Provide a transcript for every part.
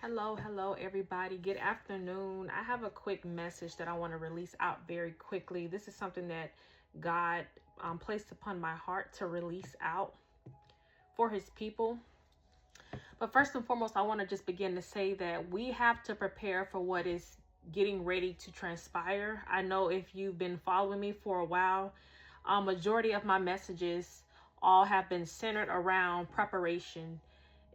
Hello, everybody. Good afternoon. I have a quick message that I want to release out very quickly. This is something that God placed upon my heart to release out for his people. But first and foremost, I want to just begin to say that we have to prepare for what is getting ready to transpire. I know if you've been following me for a while, majority of my messages all have been centered around preparation.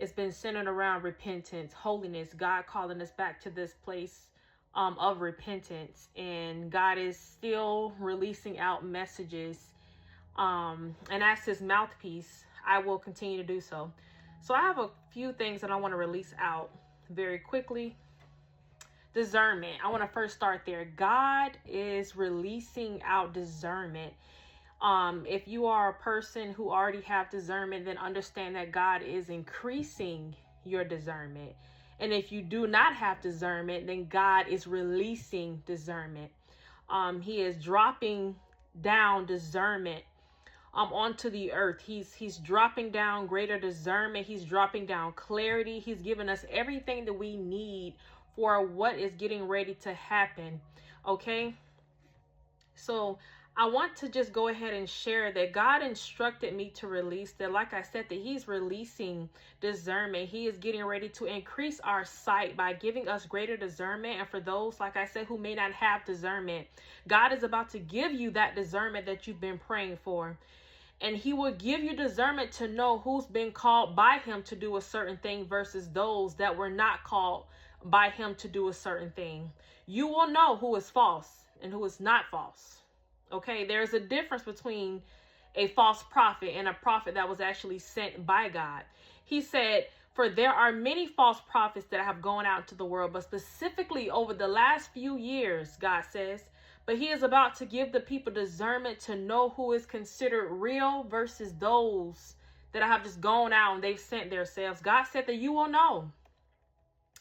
It's been centered around repentance, holiness, God calling us back to this place of repentance. And God is still releasing out messages. And as his mouthpiece, I will continue to do so. So I have a few things that I want to release out very quickly. Discernment. I want to first start there. God is releasing out discernment. If you are a person who already have discernment, then understand that God is increasing your discernment. And if you do not have discernment, then God is releasing discernment. He is dropping down discernment onto the earth. He's dropping down greater discernment. He's dropping down clarity. He's given us everything that we need for what is getting ready to happen. Okay. So I want to just go ahead and share that God instructed me to release that. Like I said, that he's releasing discernment. He is getting ready to increase our sight by giving us greater discernment. And for those, like I said, who may not have discernment, God is about to give you that discernment that you've been praying for. And he will give you discernment to know who's been called by him to do a certain thing versus those that were not called by him to do a certain thing. You will know who is false and who is not false. Okay, there's a difference between a false prophet and a prophet that was actually sent by God. He said, for there are many false prophets that have gone out into the world, but specifically over the last few years, God says, but he is about to give the people discernment to know who is considered real versus those that have just gone out and they've sent themselves. God said that you will know.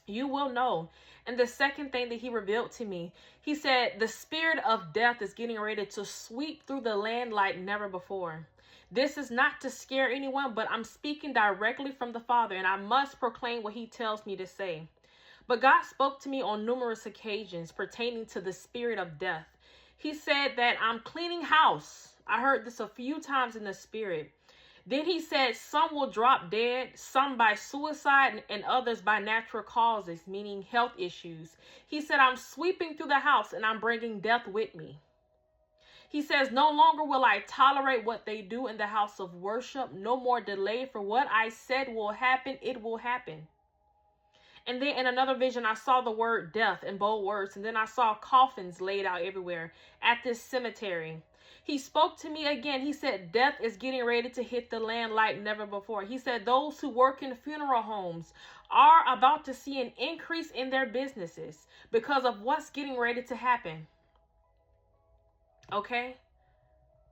You will know. And the second thing that he revealed to me, he said, the spirit of death is getting ready to sweep through the land like never before. This is not to scare anyone, but I'm speaking directly from the Father, and I must proclaim what he tells me to say. But God spoke to me on numerous occasions pertaining to the spirit of death. He said that I'm cleaning house. I heard this a few times in the spirit. Then he said some will drop dead, some by suicide, and others by natural causes, meaning health issues. He said, I'm sweeping through the house and I'm bringing death with me. He says, no longer will I tolerate what they do in the house of worship. No more delay. For what I said will happen, it will happen. And then in another vision, I saw the word death in bold words. And then I saw coffins laid out everywhere at this cemetery. He spoke to me again. He said, death is getting ready to hit the land like never before. He said, those who work in funeral homes are about to see an increase in their businesses because of what's getting ready to happen. Okay.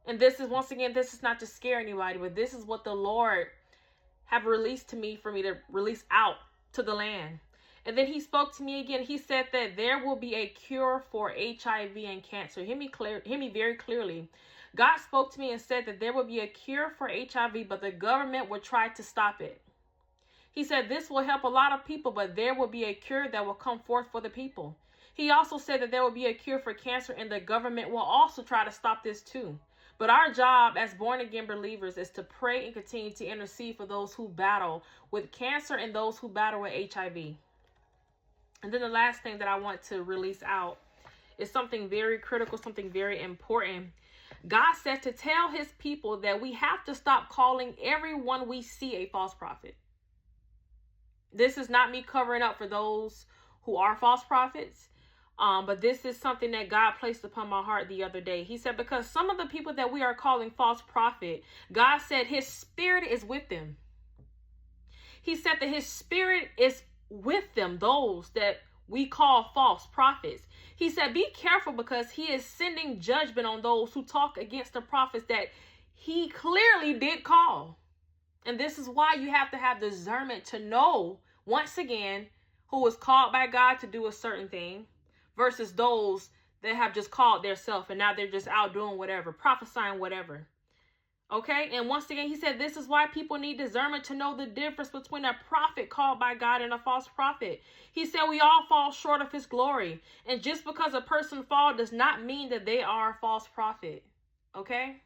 And this is, once again, this is not to scare anybody, but this is what the Lord have released to me for me to release out to the land. And then he spoke to me again. He said that there will be a cure for HIV and cancer. Hear me very clearly. God spoke to me and said that there will be a cure for HIV, but the government will try to stop it. He said this will help a lot of people, but there will be a cure that will come forth for the people. He also said that there will be a cure for cancer, and the government will also try to stop this too. But our job as born again believers is to pray and continue to intercede for those who battle with cancer and those who battle with HIV. And then the last thing that I want to release out is something very critical, something very important. God said to tell his people that we have to stop calling everyone we see a false prophet. This is not me covering up for those who are false prophets. But this is something that God placed upon my heart the other day. He said, because some of the people that we are calling false prophet, God said his spirit is with them. He said that his spirit is with them, those that we call false prophets. He said, be careful because he is sending judgment on those who talk against the prophets that he clearly did call. And this is why you have to have discernment to know, once again, who is called by God to do a certain thing versus those that have just called theirself and now they're just out doing whatever, prophesying whatever. Okay, and once again, he said this is why people need discernment to know the difference between a prophet called by God and a false prophet. He said we all fall short of his glory. And just because a person falls does not mean that they are a false prophet. Okay?